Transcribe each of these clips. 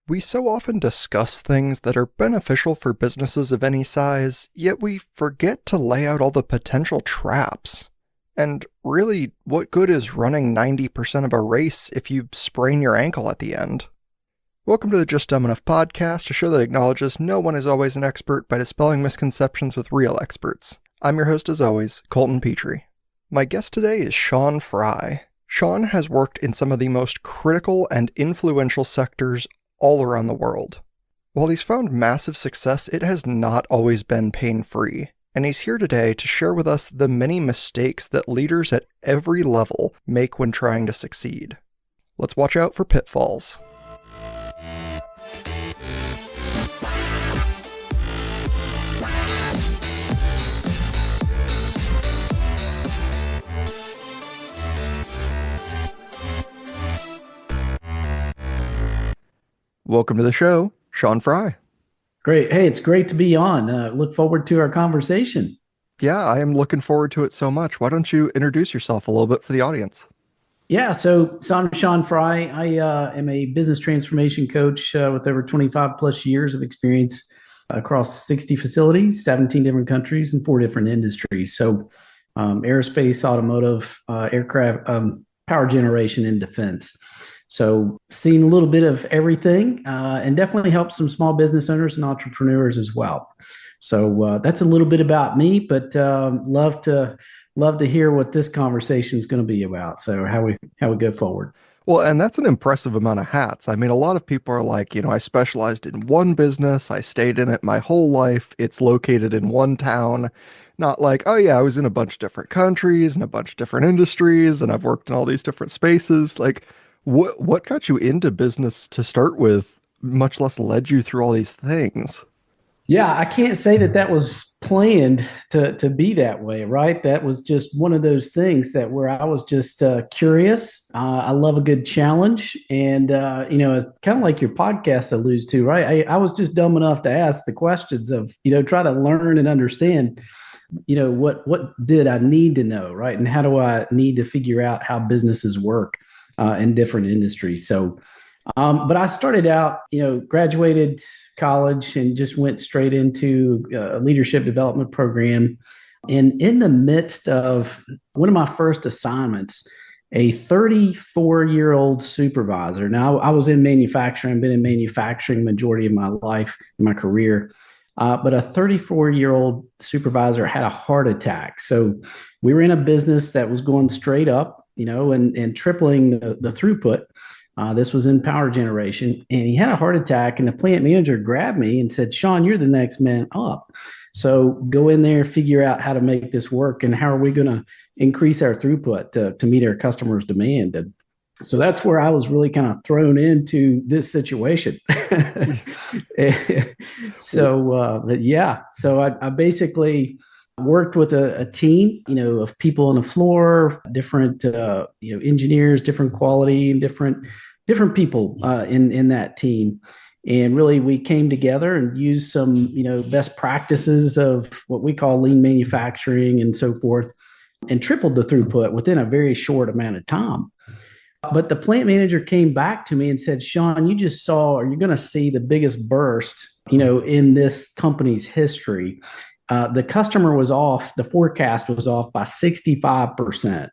We so often discuss things that are beneficial for businesses of any size, yet we forget to lay out all the potential traps. And really, what good is running 90% of a race if you sprain your ankle at the end? Welcome to the Just Dumb Enough podcast, a show that acknowledges no one is always an expert by dispelling misconceptions with real experts. I'm your host as always, Colton Petrie. My guest today is Shawn Fry. Shawn has worked in some of the most critical and influential sectors all around the world. While he's found massive success, it has not always been pain-free, and he's here today to share with us the many mistakes that leaders at every level make when trying to succeed. Let's watch out for pitfalls. Welcome to the show, Shawn Fry. Great. Hey, it's great to be on. Look forward to our conversation. Yeah, I am looking forward to it so much. Why don't you introduce yourself a little bit for the audience? Yeah, so I'm Shawn Fry. I am a business transformation coach with over 25 plus years of experience across 60 facilities, 17 different countries, and 4 different industries. So aerospace, automotive, aircraft, power generation, and defense. So seen a little bit of everything and definitely help some small business owners and entrepreneurs as well. So that's a little bit about me, but love to hear what this conversation is going to be about. So how we go forward. Well, and that's an impressive amount of hats. I mean, a lot of people are like, I specialized in one business. I stayed in it my whole life. It's located in one town. Not like, oh yeah, I was in a bunch of different countries and a bunch of different industries, and I've worked in all these different spaces. Like, what got you into business to start with, much less led you through all these things? Yeah, I can't say that was planned to be that way, right? That was just one of those things that where I was just curious. I love a good challenge, and it's kind of like your podcast alludes to, right? I was just dumb enough to ask the questions of, try to learn and understand, what did I need to know, right? And how do I need to figure out how businesses work in different industries? So, but I started out, graduated college and just went straight into a leadership development program. And in the midst of one of my first assignments, a 34-year-old supervisor. Now, I was in manufacturing, been in manufacturing majority of my life, my career. But a 34-year-old supervisor had a heart attack. So we were in a business that was going straight up, and tripling the throughput. This was in power generation, and he had a heart attack, and the plant manager grabbed me and said, Shawn, you're the next man up. So go in there, figure out how to make this work, and how are we going to increase our throughput to meet our customers' demand. And so that's where I was really kind of thrown into this situation. So I basically worked with a team, of people on the floor, different, engineers, different quality, and different people in that team. And really, we came together and used some, best practices of what we call lean manufacturing and so forth, and tripled the throughput within a very short amount of time. But the plant manager came back to me and said, Shawn, you just saw, or you're going to see the biggest burst, in this company's history. The customer was off, the forecast was off by 65%.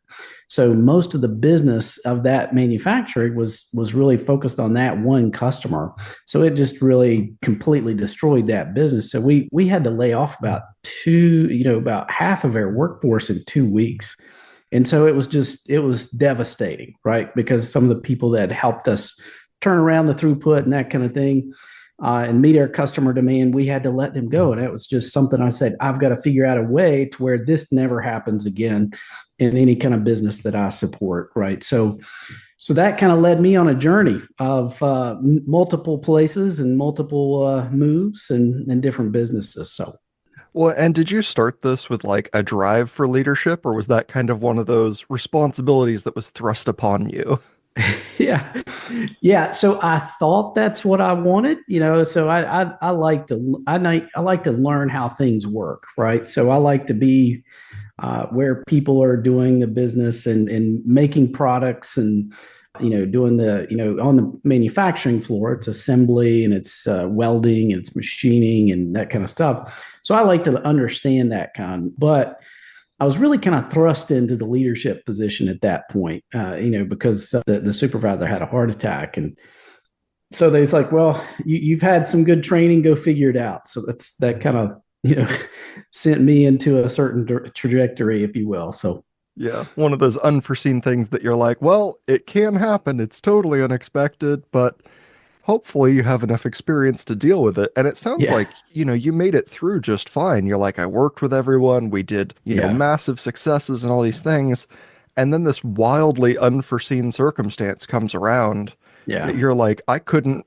So most of the business of that manufacturing was really focused on that one customer. So it just really completely destroyed that business. So we had to lay off about half of our workforce in 2 weeks. And so it was devastating, right? Because some of the people that helped us turn around the throughput and that kind of thing, and meet our customer demand, we had to let them go. And that was just something I said, I've got to figure out a way to where this never happens again in any kind of business that I support, right? So that kind of led me on a journey of multiple places and multiple moves and different businesses. So. Well, and did you start this with like a drive for leadership, or was that kind of one of those responsibilities that was thrust upon you? Yeah. Yeah. So I thought that's what I wanted, so I like to learn how things work. Right. So I like to be where people are doing the business and making products and doing on the manufacturing floor, it's assembly and it's welding and it's machining and that kind of stuff. So I like to understand that but I was really kind of thrust into the leadership position at that point, because the supervisor had a heart attack. And so they was like, well, you've had some good training, go figure it out. So that kind of, sent me into a certain trajectory, if you will. So Yeah, one of those unforeseen things that you're like, well, it can happen. It's totally unexpected, but hopefully you have enough experience to deal with it. And it sounds yeah, like, you made it through just fine. You're like, I worked with everyone. We did, yeah, massive successes and all these things. And then this wildly unforeseen circumstance comes around yeah. that you're like, I didn't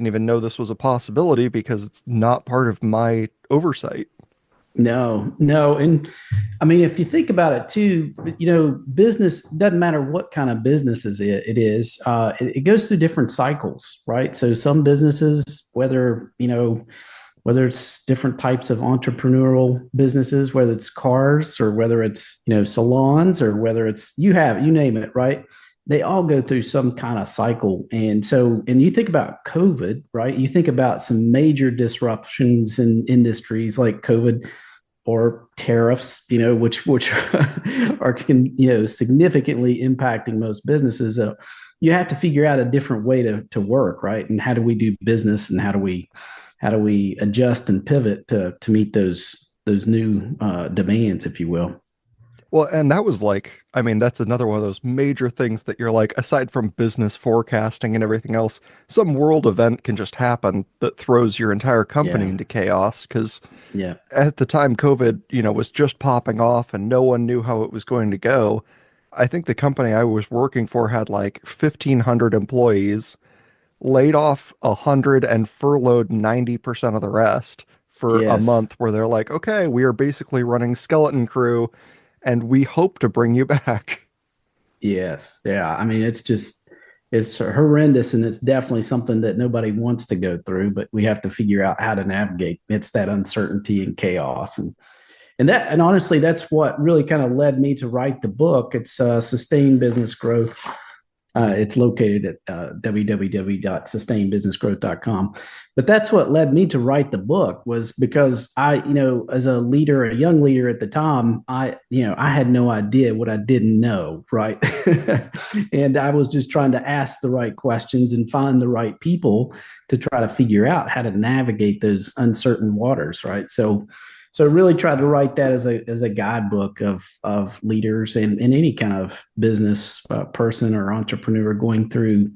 even know this was a possibility because it's not part of my oversight. No, no. And I mean, if you think about it too, business doesn't matter what kind of business it is, it goes through different cycles, right? So some businesses, whether it's different types of entrepreneurial businesses, whether it's cars or whether it's, salons or whether it's, you name it, right? They all go through some kind of cycle. And you think about COVID, right? You think about some major disruptions in industries like COVID or tariffs, which are significantly impacting most businesses. You have to figure out a different way to work, right? And how do we do business, and how do we adjust and pivot to meet those new demands, if you will. Well, and that was like, I mean, that's another one of those major things that you're like, aside from business forecasting and everything else, some world event can just happen that throws your entire company Yeah, into chaos. Because yeah, at the time COVID, was just popping off and no one knew how it was going to go. I think the company I was working for had like 1,500 employees, laid off 100 and furloughed 90% of the rest for a yes. month where they're like, okay, we are basically running skeleton crew and we hope to bring you back. Yes. Yeah. I mean, it's horrendous, and it's definitely something that nobody wants to go through, but we have to figure out how to navigate. It's that uncertainty and chaos. And honestly, that's what really kind of led me to write the book. It's Sustained Business Growth. It's located at www.sustainedbusinessgrowth.com. But that's what led me to write the book, was because as a leader, a young leader at the time, I had no idea what I didn't know, right? And I was just trying to ask the right questions and find the right people to try to figure out how to navigate those uncertain waters, right? So really try to write that as a guidebook of leaders and any kind of business person or entrepreneur going through,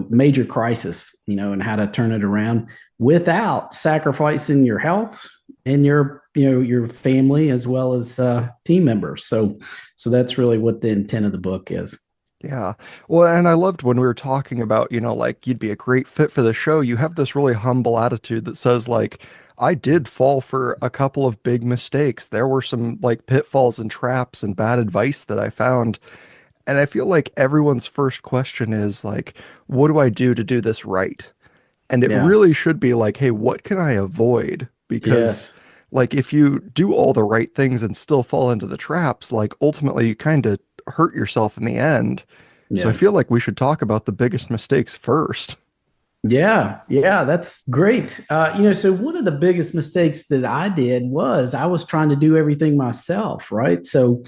major crisis, and how to turn it around without sacrificing your health and your family as well as team members. So that's really what the intent of the book is. Yeah. Well, and I loved when we were talking about, like you'd be a great fit for the show. You have this really humble attitude that says, like, I did fall for a couple of big mistakes. There were some like pitfalls and traps and bad advice that I found. And I feel like everyone's first question is like, what do I do to do this right? And it Yeah. really should be like, hey, what can I avoid? Because Yes. like if you do all the right things and still fall into the traps, like ultimately you kind of hurt yourself in the end. So I Yeah. feel like we should talk about the biggest mistakes first. Yeah, yeah, that's great. So one of the biggest mistakes that I did was I was trying to do everything myself, right? So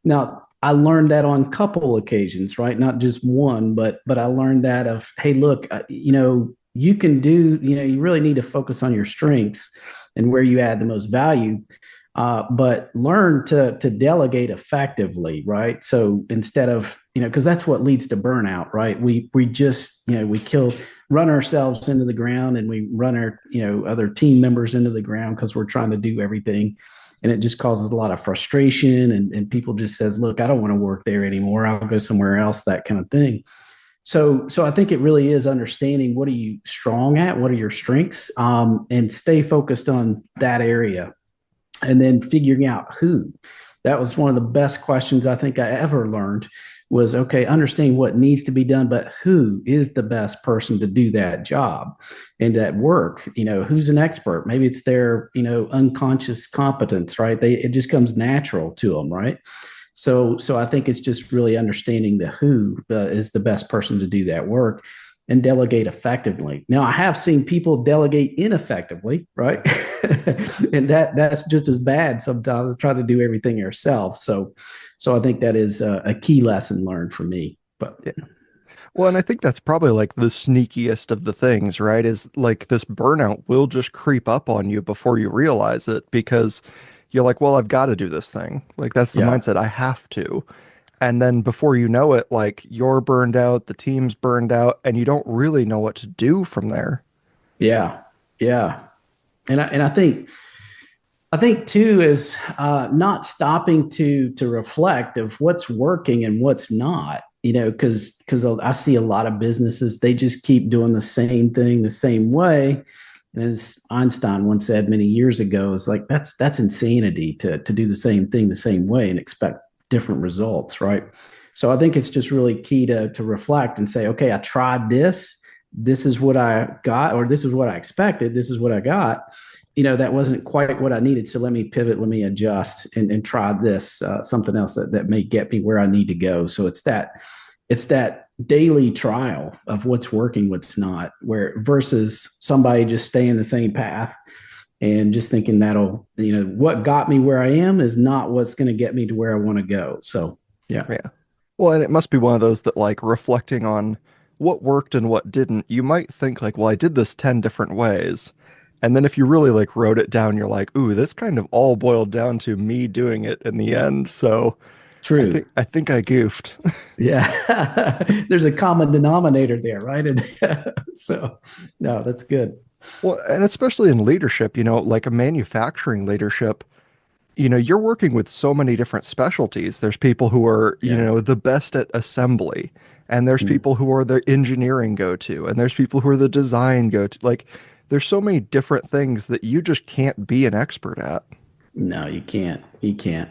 now I learned that on a couple occasions, right? Not just one, but I learned that of, hey, look, you can do, you really need to focus on your strengths and where you add the most value. But learn to delegate effectively, right? So instead of, because that's what leads to burnout, right? We just, run ourselves into the ground, and we run our, other team members into the ground because we're trying to do everything. And it just causes a lot of frustration, and people just says, look, I don't want to work there anymore. I'll go somewhere else, that kind of thing. So I think it really is understanding what are you strong at, what are your strengths, and stay focused on that area, and then figuring out who. That was one of the best questions I think I ever learned, was okay, understanding what needs to be done, but who is the best person to do that job and that work. Who's an expert? Maybe it's their unconscious competence, right? It just comes natural to them, right? So I think it's just really understanding the who is the best person to do that work and delegate effectively. Now, I have seen people delegate ineffectively, right? And that's just as bad sometimes, try to do everything yourself. So I think that is a key lesson learned for me. But Yeah. Well, and I think that's probably like the sneakiest of the things, right? Is like this burnout will just creep up on you before you realize it because you're like, well, I've got to do this thing. Like that's the yeah, mindset. I have to. And then before you know it, like you're burned out, the team's burned out, and you don't really know what to do from there. yeah, yeah. And I think too is not stopping to reflect of what's working and what's not. Because I see a lot of businesses, they just keep doing the same thing the same way. And as Einstein once said many years ago, it's like that's insanity to do the same thing the same way and expect different results, right? So I think it's just really key to reflect and say, okay, I tried this. This is what I got, or this is what I expected. This is what I got. That wasn't quite what I needed. So let me pivot, let me adjust and try this, something else that may get me where I need to go. So it's that daily trial of what's working, what's not, where versus somebody just staying the same path and just thinking what got me where I am is not what's going to get me to where I want to go. So yeah. Yeah. Well, and it must be one of those that like reflecting on what worked and what didn't, you might think like, well, I did this 10 different ways. And then if you really like wrote it down, you're like, ooh, this kind of all boiled down to me doing it in the end. So I think True. I think I goofed. Yeah. There's a common denominator there, right? So no, that's good. Well, and especially in leadership, like a manufacturing leadership, you're working with so many different specialties. There's people who are, Yeah. the best at assembly, and there's Mm. people who are the engineering go-to, and there's people who are the design go-to. Like, there's so many different things that you just can't be an expert at. No, you can't. You can't.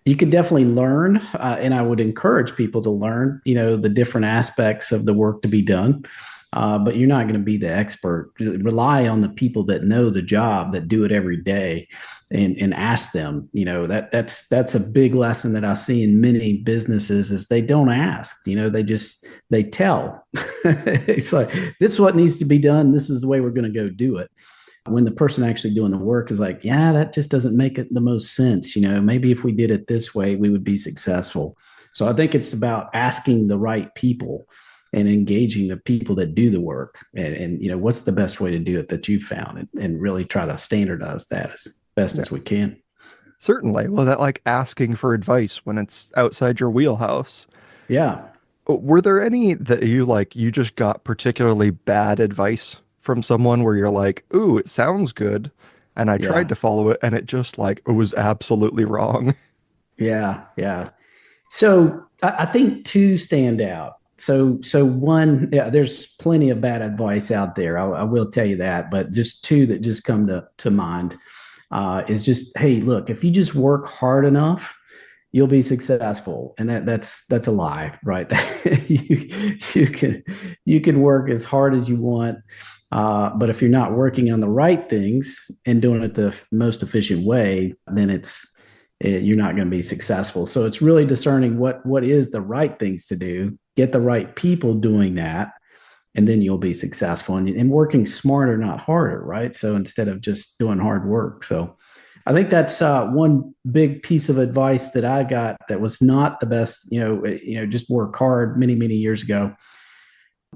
You could definitely learn, and I would encourage people to learn, the different aspects of the work to be done. But you're not going to be the expert. Rely on the people that know the job, that do it every day, and ask them. That's a big lesson that I see in many businesses is they don't ask. They tell. It's like this is what needs to be done. This is the way we're going to go do it when the person actually doing the work is like, yeah, that just doesn't make it the most sense. Maybe if we did it this way, we would be successful. So I think it's about asking the right people and engaging the people that do the work and what's the best way to do it that you found and really try to standardize that as best Yeah, as we can. certainly. Well, that like asking for advice when it's outside your wheelhouse. Yeah. Were there any that you just got particularly bad advice from someone where you're like, ooh, it sounds good, and I tried Yeah. to follow it and it just like it was absolutely wrong. Yeah. Yeah. So I think two stand out. So one, yeah, there's plenty of bad advice out there. I will tell you that, but just two that just come to mind is just, hey, look, if you just work hard enough, you'll be successful, and that's a lie, right? You can work as hard as you want, but if you're not working on the right things and doing it the most efficient way, then you're not going to be successful. So it's really discerning what is the right things to do, get the right people doing that, and then you'll be successful and working smarter, not harder, right? So instead of just doing hard work. So I think that's one big piece of advice that I got that was not the best, just work hard many, many years ago.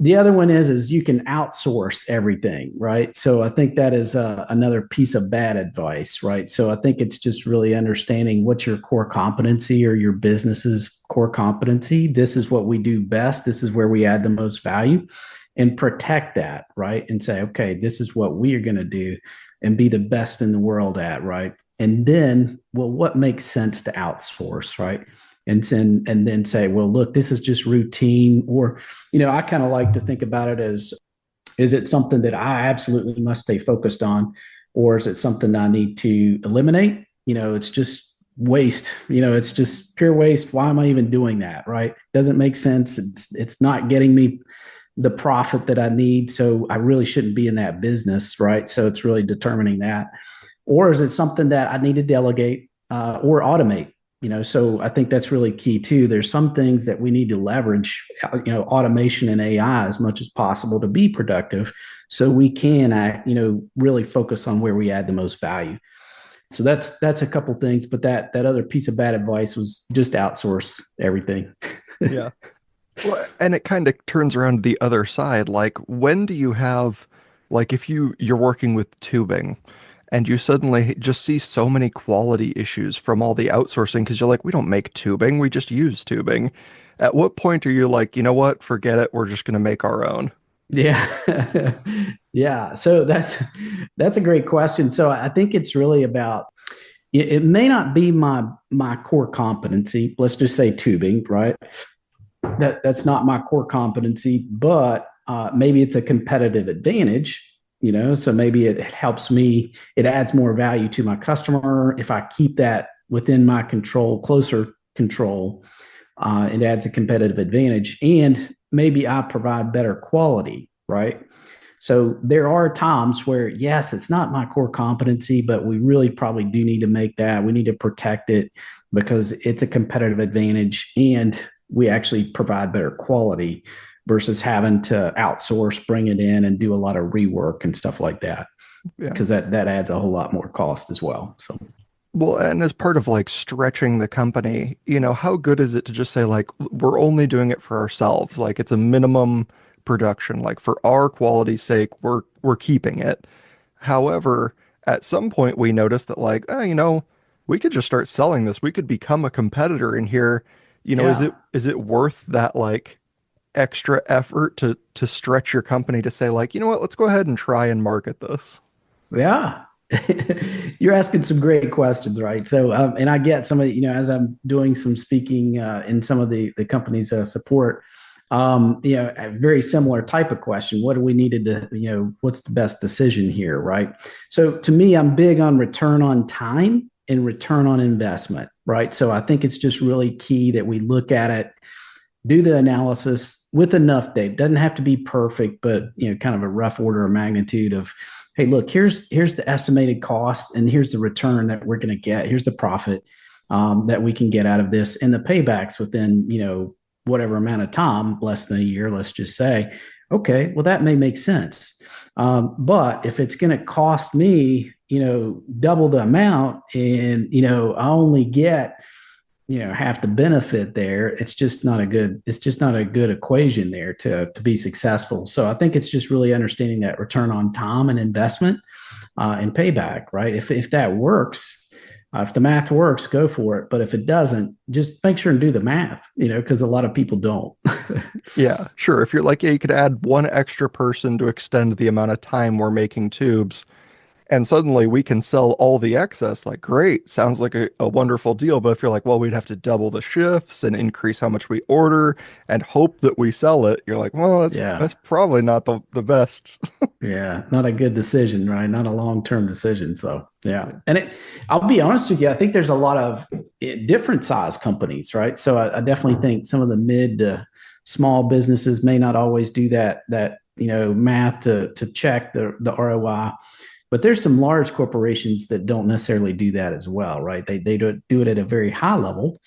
The other one is you can outsource everything, right? So I think that is another piece of bad advice, right? So I think it's just really understanding what's your core competency or your business's core competency. This is what we do best. This is where we add the most value, and protect that, right? And say, okay, this is what we are going to do and be the best in the world at, right? And then, well, what makes sense to outsource, right? And then say, well, look, this is just routine, or I kind of like to think about it as, is it something that I absolutely must stay focused on, or is it something I need to eliminate? It's just waste. It's just pure waste. Why am I even doing that? Right? Doesn't make sense. It's not getting me the profit that I need. So I really shouldn't be in that business. Right? So it's really determining that. Or is it something that I need to delegate or automate? So I think that's really key too. There's some things that we need to leverage, automation and AI as much as possible to be productive, so we can really focus on where we add the most value. So that's a couple things, but that other piece of bad advice was just outsource everything. Yeah. Well, and it kind of turns around to the other side. Like, when do you have, like, if you're working with tubing and you suddenly just see so many quality issues from all the outsourcing because you're like, we don't make tubing, we just use tubing. At what point are you like, you know what, forget it, we're just going to make our own? Yeah. Yeah. So that's a great question. So I think it's really about it may not be my core competency. Let's just say tubing, right? That's not my core competency, but maybe it's a competitive advantage. So maybe it helps me. It adds more value to my customer if I keep that within my control, closer control. It adds a competitive advantage, and maybe I provide better quality, right? So there are times where, yes, it's not my core competency, but we really probably do need to make that. We need to protect it because it's a competitive advantage and we actually provide better quality versus having to outsource, bring it in, and do a lot of rework and stuff like that Yeah. because that adds a whole lot more cost as well. So Well, and as part of like stretching the company, how good is it to just say like we're only doing it for ourselves? Like it's a minimum production. Like for our quality's sake, we're keeping it. However, at some point we noticed that like, we could just start selling this. We could become a competitor in here. Is it yeah, is it worth that like extra effort to stretch your company to say like, you know what, let's go ahead and try and market this? yeah. You're asking some great questions, right? So, and I get some of as I'm doing some speaking in some of the companies support, a very similar type of question. What do we needed to, what's the best decision here, right? So, to me, I'm big on return on time and return on investment, right? So, I think it's just really key that we look at it, do the analysis with enough data. It doesn't have to be perfect, but kind of a rough order of magnitude of, hey, look, here's the estimated cost, and here's the return that we're going to get. Here's the profit that we can get out of this, and the paybacks within whatever amount of time, less than a year, let's just say. Okay, well that may make sense, but if it's going to cost me double the amount, and I only get half the benefit there, it's just not a good equation there to be successful. So I think it's just really understanding that return on time and investment and payback, right? If that works, if the math works, go for it. But if it doesn't, just make sure and do the math, because a lot of people don't. Yeah, sure. If you're like, yeah, you could add one extra person to extend the amount of time we're making tubes, and suddenly we can sell all the excess. Like, great, sounds like a wonderful deal. But if you're like, well, we'd have to double the shifts and increase how much we order and hope that we sell it, you're like, well, that's Yeah. that's probably not the best. Yeah, not a good decision, right? Not a long-term decision. So, yeah. Yeah. And I'll be honest with you, I think there's a lot of different size companies, right? So I definitely think some of the mid to small businesses may not always do that math to check the ROI. But there's some large corporations that don't necessarily do that as well, right? They do it at a very high level,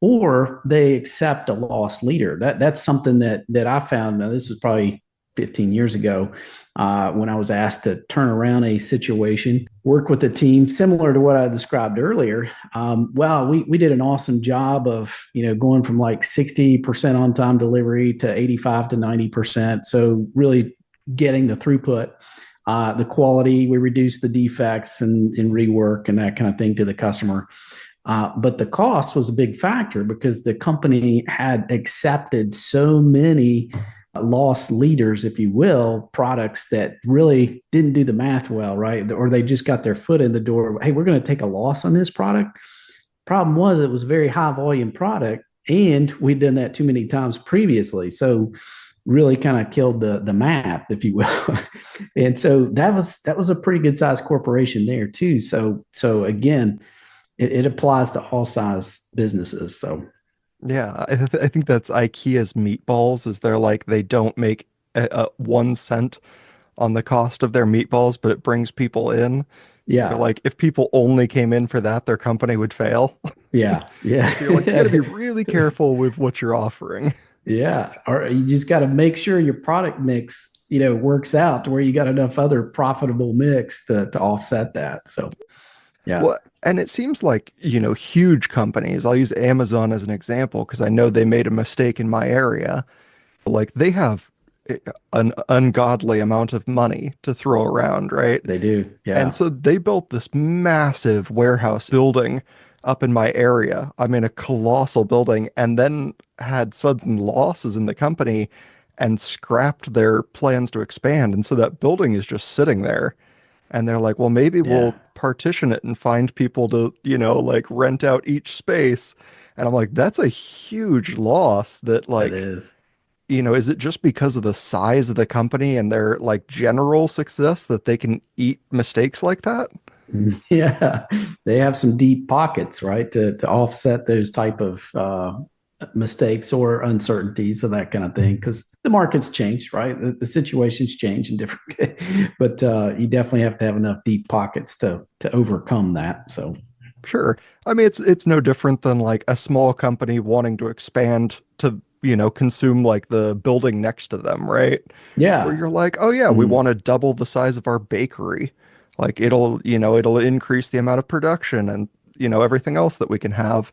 or they accept a loss leader. That's something that I found. Now, this is probably 15 years ago when I was asked to turn around a situation, work with a team similar to what I described earlier. Well, we did an awesome job of going from like 60% on time delivery to 85 to 90%. So really getting the throughput. The quality, we reduced the defects and rework and that kind of thing to the customer. But the cost was a big factor because the company had accepted so many loss leaders, if you will, products that really didn't do the math well, right? Or they just got their foot in the door. Hey, we're going to take a loss on this product. Problem was, it was a very high volume product, and we'd done that too many times previously. So really kind of killed the math, if you will. And so that was a pretty good sized corporation there too. So again, it applies to all size businesses. So Yeah, I think that's IKEA's meatballs. Is they're like they don't make a 1 cent on the cost of their meatballs, but it brings people in. So they're Yeah. like, if people only came in for that, their company would fail. Yeah. And so you're like, you got to Yeah. be really careful with what you're offering. Yeah. Or you just got to make sure your product mix, works out to where you got enough other profitable mix to offset that. So, yeah, Well, and it seems like, huge companies, I'll use Amazon as an example because I know they made a mistake in my area. Like they have an ungodly amount of money to throw around, right? they do. And Yeah. so they built this massive warehouse building up in my area. I mean, a colossal building, and then had sudden losses in the company and scrapped their plans to expand. And so that building is just sitting there. And they're like, well, maybe Yeah. we'll partition it and find people to, like rent out each space. And I'm like, that's a huge loss that, That like, is. is it just because of the size of the company and their like general success that they can eat mistakes like that? Yeah, they have some deep pockets, right, to offset those type of mistakes or uncertainties of that kind of thing. Because the market's changed, right? The situations change in different, but you definitely have to have enough deep pockets to overcome that. So, Sure. I mean, it's no different than like a small company wanting to expand to, consume like the building next to them, right? Where yeah, you're like, oh yeah, we mm, want to double the size of our bakery. Like it'll increase the amount of production and, everything else that we can have.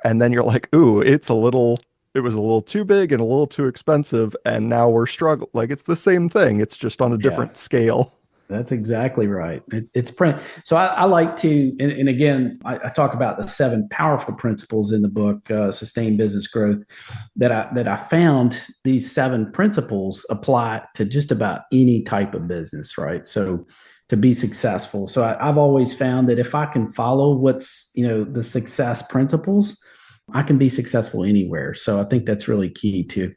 And then you're like, ooh, it was a little too big and a little too expensive, and now we're struggling. Like it's the same thing. It's just on a yeah. different scale. That's exactly right. It's print. So I like to, and again, I talk about the seven powerful principles in the book, Sustained Business Growth, that I found these seven principles apply to just about any type of business, right? So to be successful. So I've always found that if I can follow what's, the success principles, I can be successful anywhere. So I think that's really key to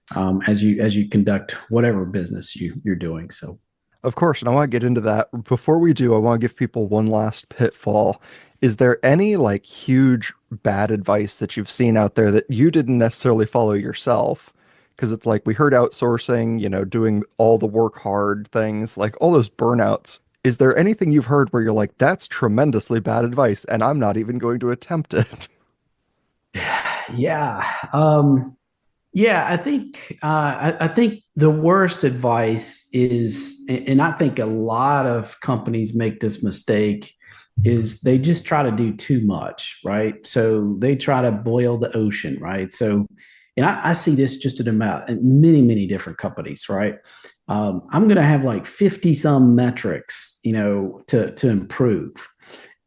as you conduct whatever business you're doing. So. Of course, and I want to get into that. Before we do, I want to give people one last pitfall. Is there any like huge bad advice that you've seen out there that you didn't necessarily follow yourself? Because it's like we heard outsourcing, doing all the work hard things, like all those burnouts. Is there anything you've heard where you're like, that's tremendously bad advice, and I'm not even going to attempt it? Yeah. Yeah, I think the worst advice is, and I think a lot of companies make this mistake, is they just try to do too much, right? So they try to boil the ocean, right? So, and I see this just in about in many, many different companies, right? I'm going to have like 50 some metrics, to improve.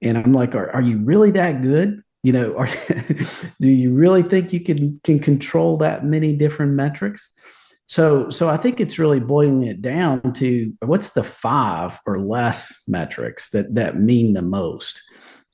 And I'm like, are you really that good? Do you really think you can control that many different metrics? So I think it's really boiling it down to what's the five or less metrics that mean the most.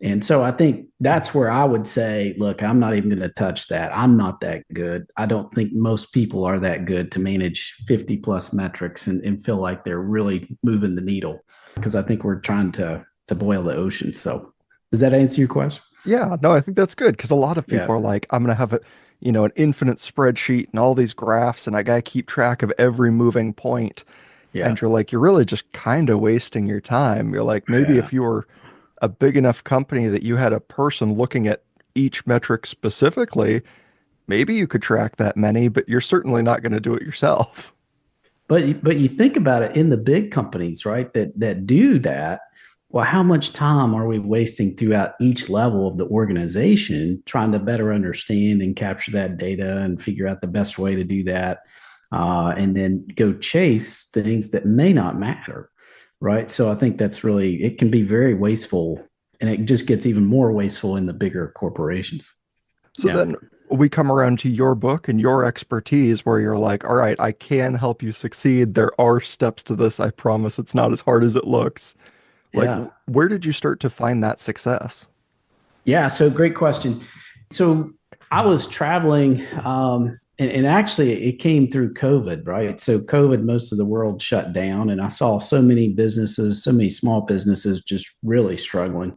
And so I think that's where I would say, look, I'm not even going to touch that. I'm not that good. I don't think most people are that good to manage 50 plus metrics and feel like they're really moving the needle because I think we're trying to boil the ocean. So does that answer your question? Yeah, no, I think that's good because a lot of Yeah. people are like, I'm gonna have an infinite spreadsheet and all these graphs, and I gotta keep track of every moving point. Yeah. And you're like, you're really just kind of wasting your time. You're like, maybe Yeah. if you were a big enough company that you had a person looking at each metric specifically, maybe you could track that many, but you're certainly not going to do it yourself. But you think about it in the big companies, right? That do that. Well, how much time are we wasting throughout each level of the organization trying to better understand and capture that data and figure out the best way to do that, and then go chase things that may not matter, right? So I think that's really it can be very wasteful, and it just gets even more wasteful in the bigger corporations. So Yeah. then we come around to your book and your expertise where you're like, all right, I can help you succeed. There are steps to this. I promise it's not as hard as it looks. Like, Yeah. where did you start to find that success? Yeah, so great question. So I was traveling, and actually it came through COVID, right? So COVID, most of the world shut down, and I saw so many businesses, so many small businesses just really struggling.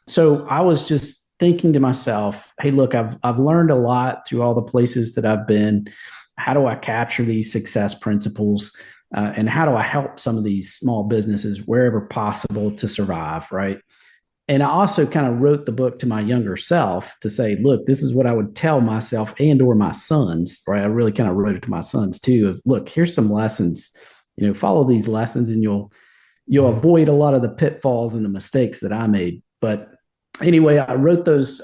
So I was just thinking to myself, hey, look, I've learned a lot through all the places that I've been. How do I capture these success principles? And how do I help some of these small businesses wherever possible to survive, right? And I also kind of wrote the book to my younger self to say, look, this is what I would tell myself and or my sons, right? I really kind of wrote it to my sons too of, look, here's some lessons, follow these lessons and you'll avoid a lot of the pitfalls and the mistakes that I made. But anyway, I wrote those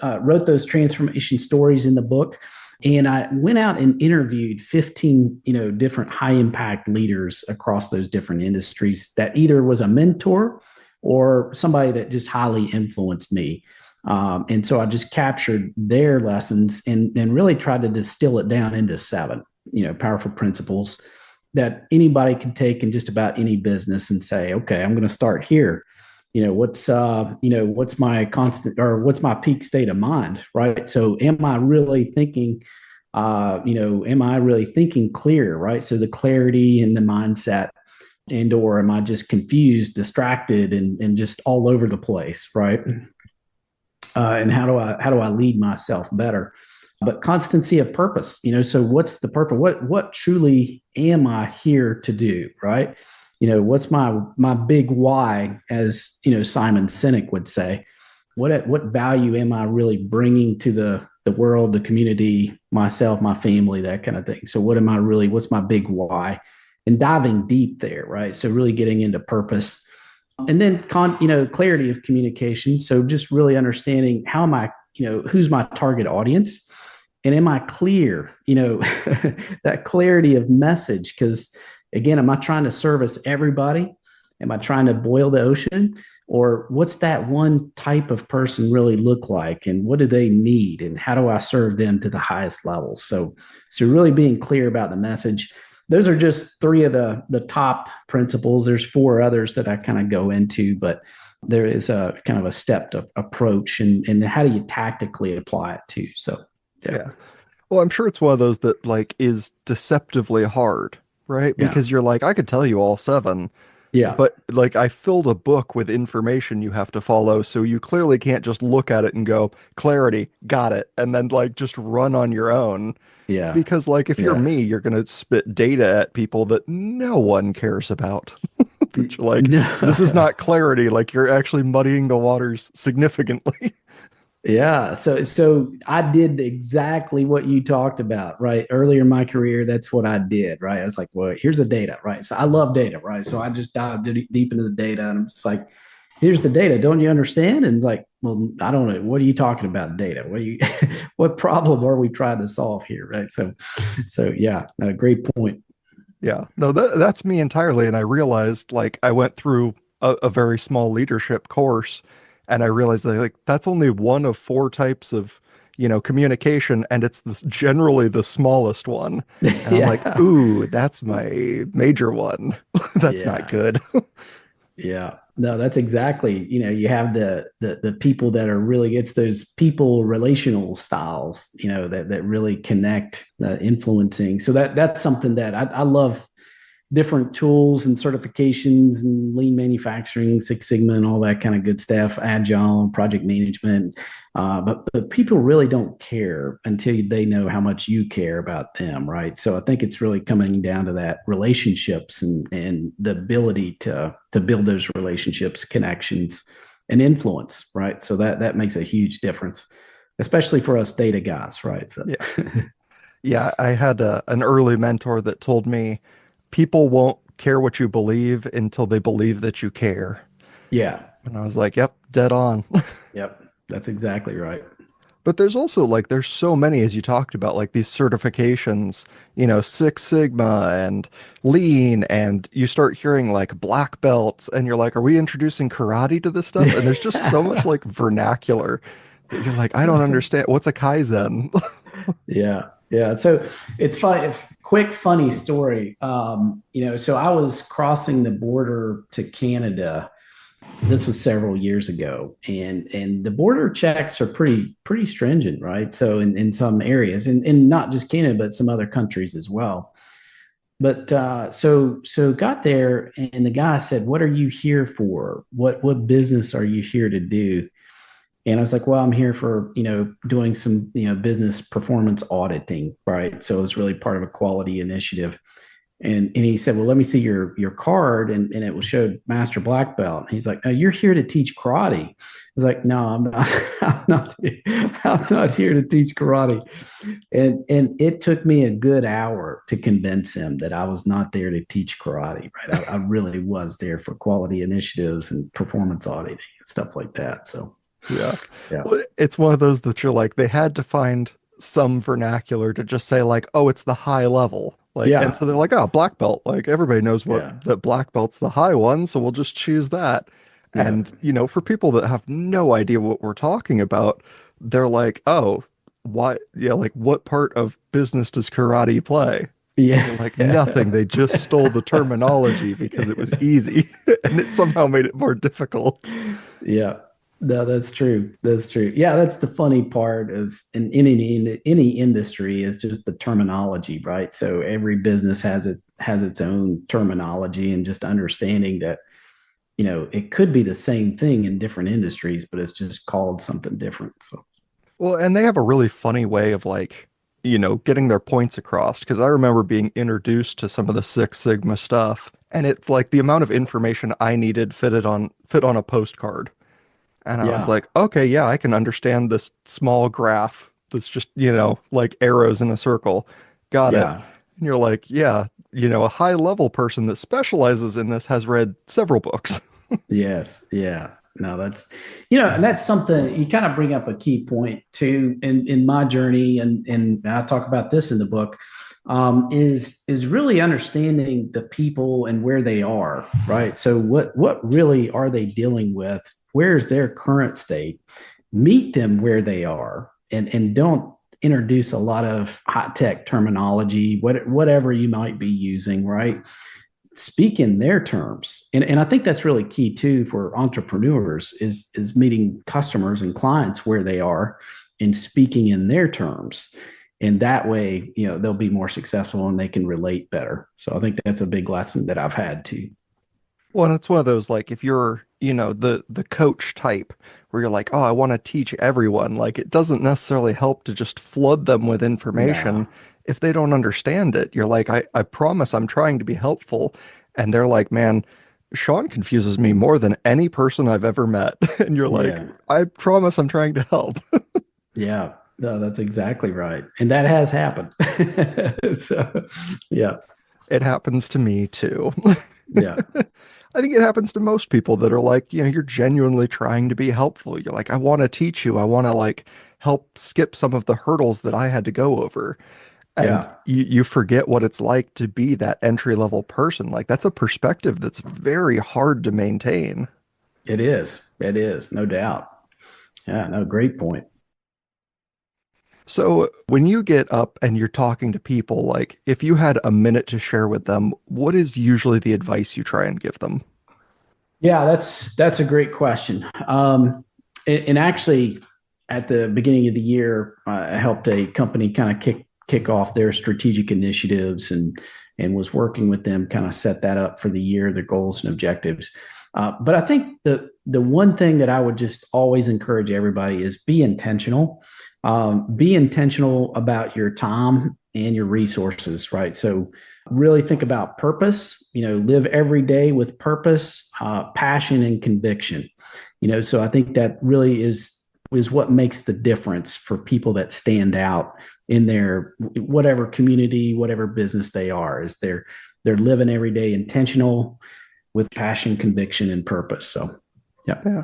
transformation stories in the book, and I went out and interviewed 15 different high impact leaders across those different industries that either was a mentor or somebody that just highly influenced me. And so I just captured their lessons and really tried to distill it down into seven, powerful principles that anybody can take in just about any business and say, okay, I'm going to start here. What's my constant or what's my peak state of mind, right? So am I really thinking, am I really thinking clear, right? So the clarity and the mindset, and or am I just confused, distracted, and just all over the place, right? And how do I lead myself better? But constancy of purpose, so what's the purpose? What truly am I here to do, right? What's my big why, as Simon Sinek would say. What value am I really bringing to the world, the community, myself, my family, that kind of thing. So what's my big why? And diving deep there, right? So really getting into purpose. And then clarity of communication. So just really understanding how am I, who's my target audience? And am I clear? That clarity of message. Because again, am I trying to service everybody? Am I trying to boil the ocean? Or what's that one type of person really look like? And what do they need? And how do I serve them to the highest levels? So really being clear about the message. Those are just three of the top principles. There's four others that I kind of go into, but there is a kind of a stepped approach and how do you tactically apply it too? So, yeah. Yeah. Well, I'm sure it's one of those that like is deceptively hard, right? Yeah. Because you're like, I could tell you all seven, Yeah. but like I filled a book with information you have to follow, so you clearly can't just look at it and go, clarity, got it, and then like just run on your own. Yeah. Because like if you're Yeah. me, you're gonna spit data at people that no one cares about. That you're like, this is No. not clarity, like you're actually muddying the waters significantly. Yeah. So I did exactly what you talked about, right? Earlier in my career, that's what I did, right? I was like, well, here's the data, right? So I love data, right? So I just dived deep into the data and I'm just like, here's the data. Don't you understand? And like, well, I don't know. What are you talking about data? What problem are we trying to solve here? Right. So yeah, great point. Yeah, no, that's me entirely. And I realized like I went through a very small leadership course and I realized that like that's only one of four types of, communication and it's generally the smallest one. And I'm like, Yeah. ooh, that's my major one. That's not Yeah. good. Yeah. No, that's exactly, you have the people that are really, it's those people relational styles, that really connect, influencing. So that's something that I love different tools and certifications and lean manufacturing, Six Sigma, and all that kind of good stuff, agile, project management. But people really don't care until they know how much you care about them, right? So I think it's really coming down to that relationships and the ability to build those relationships, connections, and influence, right? So that makes a huge difference, especially for us data guys, right? So Yeah. Yeah, I had an early mentor that told me people won't care what you believe until they believe that you care. yeah, And I was like, yep, dead on. yep, that's exactly right. But there's also like there's so many as you talked about like these certifications, Six Sigma and Lean and you start hearing like black belts and you're like, are we introducing karate to this stuff? And there's just so much like vernacular that you're like, I don't understand. What's a Kaizen? Yeah, yeah. So it's fun. Quick funny story. So I was crossing the border to Canada. This was several years ago, and the border checks are pretty stringent, right? So in some areas, and not just Canada, but some other countries as well. But so got there, and the guy said, "What are you here for? What business are you here to do?" And I was like, well, I'm here for, doing some, business performance auditing, right? So it's really part of a quality initiative. And he said, well, let me see your card. And it was showed master black belt. And he's like, no, you're here to teach karate. I was like, no, I'm not. I'm not here to teach karate. And it took me a good hour to convince him that I was not there to teach karate. Right, I really was there for quality initiatives and performance auditing and stuff like that. So Yeah. yeah, Well, it's one of those that you're like, they had to find some vernacular to just say like, oh, it's the high level. Like, and yeah, so they're like, oh, black belt. Like everybody knows what yeah, that black belt's the high one, so we'll just choose that. yeah, And, for people that have no idea what we're talking about, they're like, oh, why? Yeah, like what part of business does karate play? And yeah. you're like, nothing. They just stole the terminology because it was easy and it somehow made it more difficult. Yeah, no, that's true. That's true. Yeah, that's the funny part is in any industry is just the terminology, right? So every business has its own terminology and just understanding that, it could be the same thing in different industries, but it's just called something different. So Well, and they have a really funny way of like, getting their points across. Because I remember being introduced to some of the Six Sigma stuff, and it's like the amount of information I needed fit on a postcard. And I was yeah, like, okay, yeah, I can understand this small graph that's just, like arrows in a circle. Got it. yeah. And you're like, yeah, a high level person that specializes in this has read several books. Yes, yeah. No, and that's something you kind of bring up a key point too in my journey, and I talk about this in the book, is really understanding the people and where they are, right? So what really are they dealing with? Where's their current state? Meet them where they are, and don't introduce a lot of high tech terminology, whatever you might be using, right? Speak in their terms. And I think that's really key too for entrepreneurs is meeting customers and clients where they are and speaking in their terms. And that way, they'll be more successful and they can relate better. So I think that's a big lesson that I've had too. Well, and it's one of those like if you're, the coach type where you're like, "Oh, I want to teach everyone." Like it doesn't necessarily help to just flood them with Yeah. information if they don't understand it. You're like, "I promise I'm trying to be helpful." And they're like, "Man, Shawn confuses me more than any person I've ever met." And you're like, Yeah. "I promise I'm trying to help." Yeah. No, that's exactly right. And that has happened. So, yeah. It happens to me too. Yeah. I think it happens to most people that are like, you're genuinely trying to be helpful. You're like, I want to teach you. I want to like help skip some of the hurdles that I had to go over. And Yeah. you forget what it's like to be that entry level person. Like that's a perspective that's very hard to maintain. It is. It is. No doubt. Yeah. No, great point. So when you get up and you're talking to people, like if you had a minute to share with them, what is usually the advice you try and give them? Yeah, that's a great question. And actually, at the beginning of the year, I helped a company kind of kick off their strategic initiatives and was working with them kind of set that up for the year, their goals and objectives. But I think the one thing that I would just always encourage everybody is be intentional. Be intentional about your time and your resources, right? So really think about purpose, live every day with purpose, passion and conviction. So I think that really is what makes the difference for people that stand out in their whatever community, whatever business they are, is they're living every day intentional with passion, conviction, and purpose. So yeah. Yeah.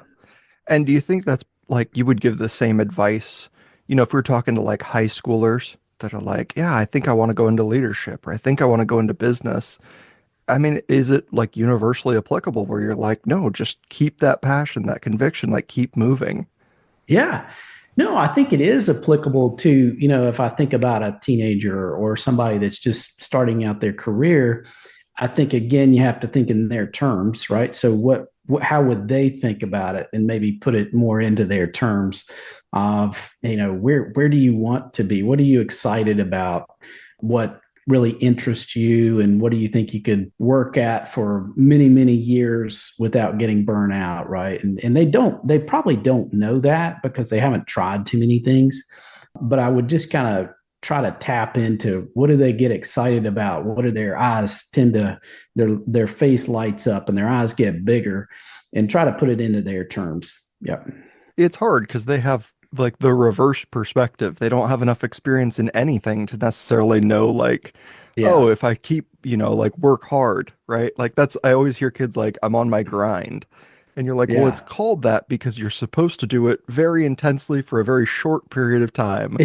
And do you think that's like you would give the same advice, if we are talking to like high schoolers that are like, yeah, I think I want to go into leadership or I think I want to go into business. I mean, is it like universally applicable where you're like, no, just keep that passion, that conviction, like keep moving? Yeah. No, I think it is applicable to, if I think about a teenager or somebody that's just starting out their career, I think again, you have to think in their terms, right? So how would they think about it and maybe put it more into their terms of, where do you want to be? What are you excited about? What really interests you and what do you think you could work at for many many years without getting burnt out, right? And they probably don't know that because they haven't tried too many things, but I would just kind of try to tap into what do they get excited about? What do their eyes tend to their face lights up and their eyes get bigger, and try to put it into their terms. Yep. It's hard because they have like the reverse perspective. They don't have enough experience in anything to necessarily know, like, oh, Yeah. if I keep, like work hard, right? Like I always hear kids like, I'm on my grind. And you're like, well, it's Yeah. called that because you're supposed to do it very intensely for a very short period of time.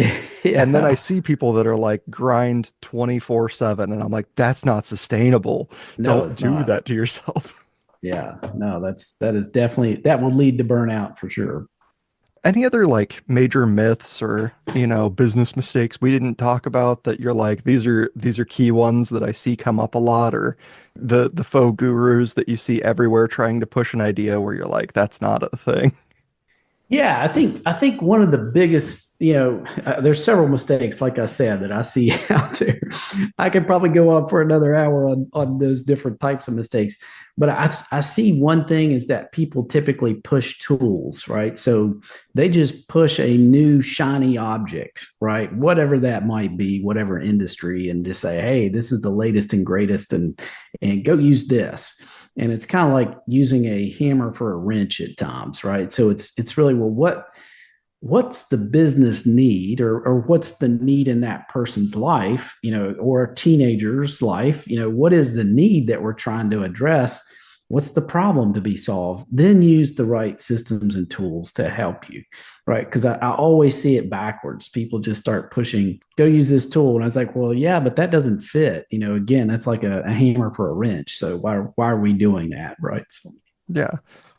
And then I Yeah. see people that are like grind 24/7, and I'm like, that's not sustainable. No, Don't it's do not. that to yourself. Yeah. No, that is definitely that will lead to burnout for sure. Any other like major myths or, business mistakes we didn't talk about that you're like, these are key ones that I see come up a lot, or the faux gurus that you see everywhere trying to push an idea where you're like, that's not a thing. Yeah, I think one of the biggest, there's several mistakes, like I said, that I see out there. I could probably go on for another hour on those different types of mistakes, but I see one thing is that people typically push tools, right? So they just push a new shiny object, right? Whatever that might be, whatever industry, and just say, hey, this is the latest and greatest, and go use this, and it's kind of like using a hammer for a wrench at times, right? So it's really, well, what's the business need, or what's the need in that person's life, or a teenager's life, what is the need that we're trying to address? What's the problem to be solved? Then use the right systems and tools to help you, right? Because I always see it backwards. People just start pushing, go use this tool. And I was like, well, yeah, but that doesn't fit. Again, that's like a hammer for a wrench. So why are we doing that, right? So, Yeah.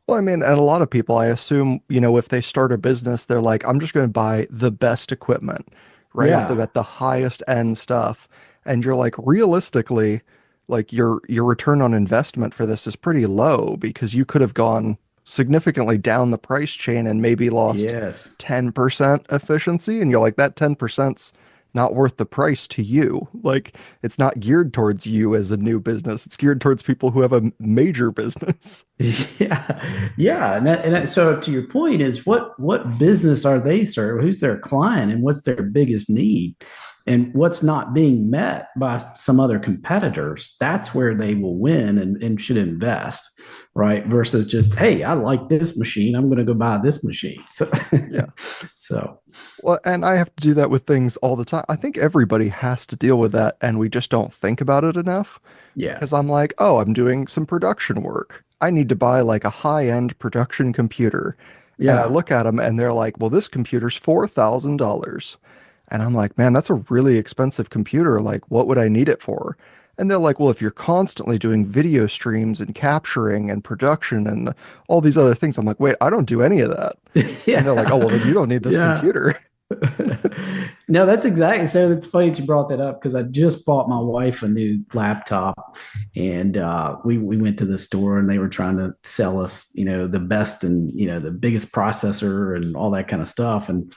Well, I mean, and a lot of people, I assume, if they start a business, they're like, I'm just going to buy the best equipment right off the yeah, bat, the highest end stuff. And you're like, realistically, like your return on investment for this is pretty low because you could have gone significantly down the price chain and maybe lost yes. 10% efficiency. And you're like, that 10%'s not worth the price to you. Like, it's not geared towards you as a new business. It's geared towards people who have a major business. Yeah, yeah, so to your point is what business are they serving? Who's their client, and what's their biggest need, and what's not being met by some other competitors? That's where they will win and should invest, right? Versus just, hey, I like this machine, I'm going to go buy this machine. So, Yeah. so Well, and I have to do that with things all the time. I think everybody has to deal with that, and we just don't think about it enough yeah, because I'm like, oh, I'm doing some production work. I need to buy like a high-end production computer. And I yeah, look at them and they're like, well, this computer's $4,000. And I'm like, man, that's a really expensive computer. Like, what would I need it for? And they're like, well, if you're constantly doing video streams and capturing and production and all these other things, I'm like, wait, I don't do any of that. And they're like, oh, well, then you yeah, don't need this yeah. computer. No, that's exactly. So it's funny that you brought that up because I just bought my wife a new laptop, and we went to the store and they were trying to sell us, the best and the biggest processor and all that kind of stuff, and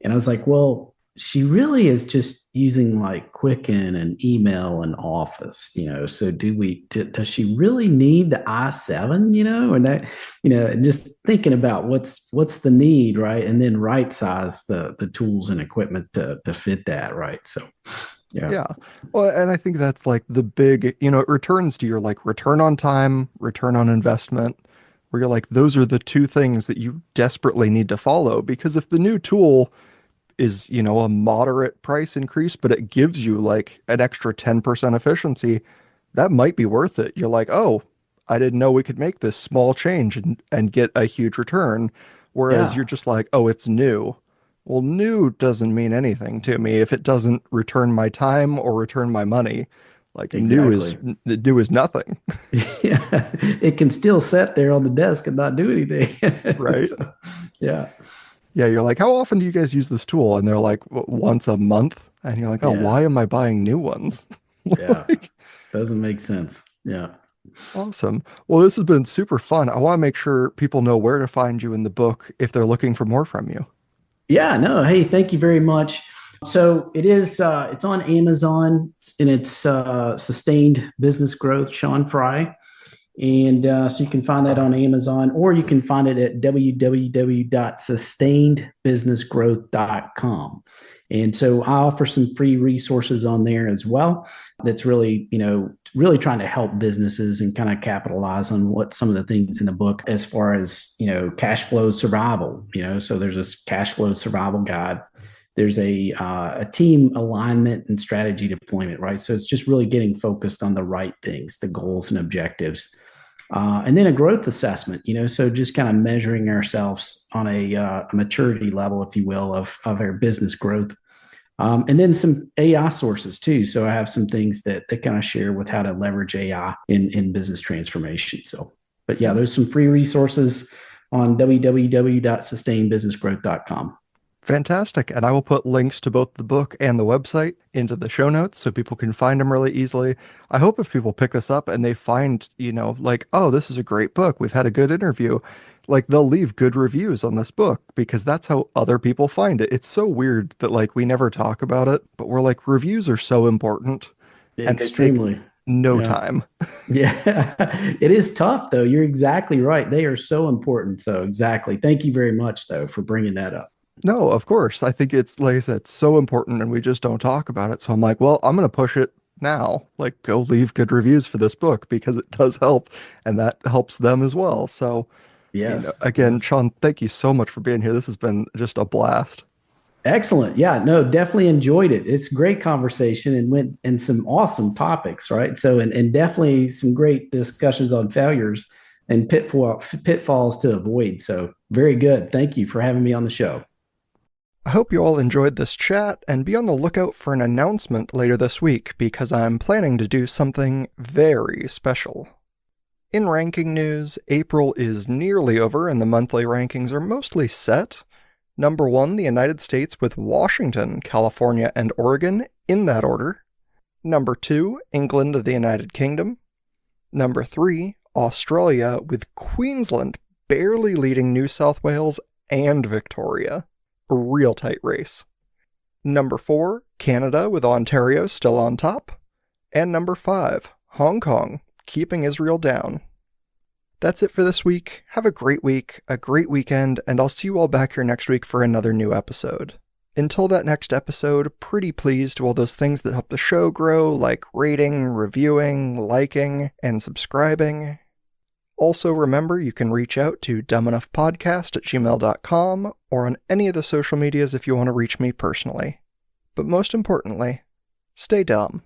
I was like, well, she really is just using like Quicken and email and Office, So does she really need the i7, and that, and just thinking about what's the need, right? And then right size the tools and equipment to fit that, right? So yeah, Yeah. Well, and I think that's like the big, it returns to your like return on time, return on investment, where you're like, those are the two things that you desperately need to follow. Because if the new tool is, a moderate price increase, but it gives you like an extra 10% efficiency, that might be worth it. You're like, oh, I didn't know we could make this small change and get a huge return. Whereas yeah, you're just like, oh, it's new. Well, new doesn't mean anything to me if it doesn't return my time or return my money. Like exactly. new is nothing, Yeah, it can still sit there on the desk and not do anything. right? So, yeah, Yeah, you're like, how often do you guys use this tool? And they're like, once a month. And you're like, oh, yeah, why am I buying new ones? yeah. Like, Doesn't make sense. Yeah. awesome. Well, this has been super fun. I want to make sure people know where to find you in the book if they're looking for more from you. Yeah, no, hey, thank you very much. So it's on Amazon, and it's Sustained Business Growth, Shawn Fry. And so you can find that on Amazon, or you can find it at www.sustainedbusinessgrowth.com. And so I offer some free resources on there as well. That's really, really trying to help businesses and kind of capitalize on what some of the things in the book as far as, cash flow survival, so there's this cash flow survival guide. There's a team alignment and strategy deployment, right? So it's just really getting focused on the right things, the goals and objectives. And then a growth assessment, so just kind of measuring ourselves on a maturity level, if you will, of our business growth. And then some AI sources too. So I have some things that kind of share with how to leverage AI in business transformation. So, but yeah, there's some free resources on www.sustainbusinessgrowth.com. Fantastic. And I will put links to both the book and the website into the show notes so people can find them really easily. I hope if people pick this up and they find, like, oh, this is a great book, we've had a good interview, like they'll leave good reviews on this book because that's how other people find it. It's so weird that like we never talk about it, but we're like, reviews are so important and they take Extremely. no Yeah. time. Yeah. It is tough though. You're exactly right. They are so important. So exactly. Thank you very much though for bringing that up. No, of course. I think it's, like I said, so important and we just don't talk about it. So I'm like, well, I'm going to push it now. Like, go leave good reviews for this book because it does help and that helps them as well. So, Yes. again, Yes. Shawn, thank you so much for being here. This has been just a blast. Excellent. Yeah, no, definitely enjoyed it. It's a great conversation and went and some awesome topics, right? So, and definitely some great discussions on failures and pitfalls to avoid. So, very good. Thank you for having me on the show. I hope you all enjoyed this chat and be on the lookout for an announcement later this week because I'm planning to do something very special. In ranking news, April is nearly over and the monthly rankings are mostly set. Number 1, the United States with Washington, California, and Oregon in that order. Number 2, England, the United Kingdom. Number 3, Australia with Queensland barely leading New South Wales and Victoria. A real tight race. Number 4, Canada with Ontario still on top. And number 5, Hong Kong, keeping Israel down. That's it for this week. Have a great week, a great weekend, and I'll see you all back here next week for another new episode. Until that next episode, pretty please do all those things that help the show grow, like rating, reviewing, liking, and subscribing. Also remember, you can reach out to dumbenoughpodcast@gmail.com or on any of the social medias if you want to reach me personally. But most importantly, stay dumb.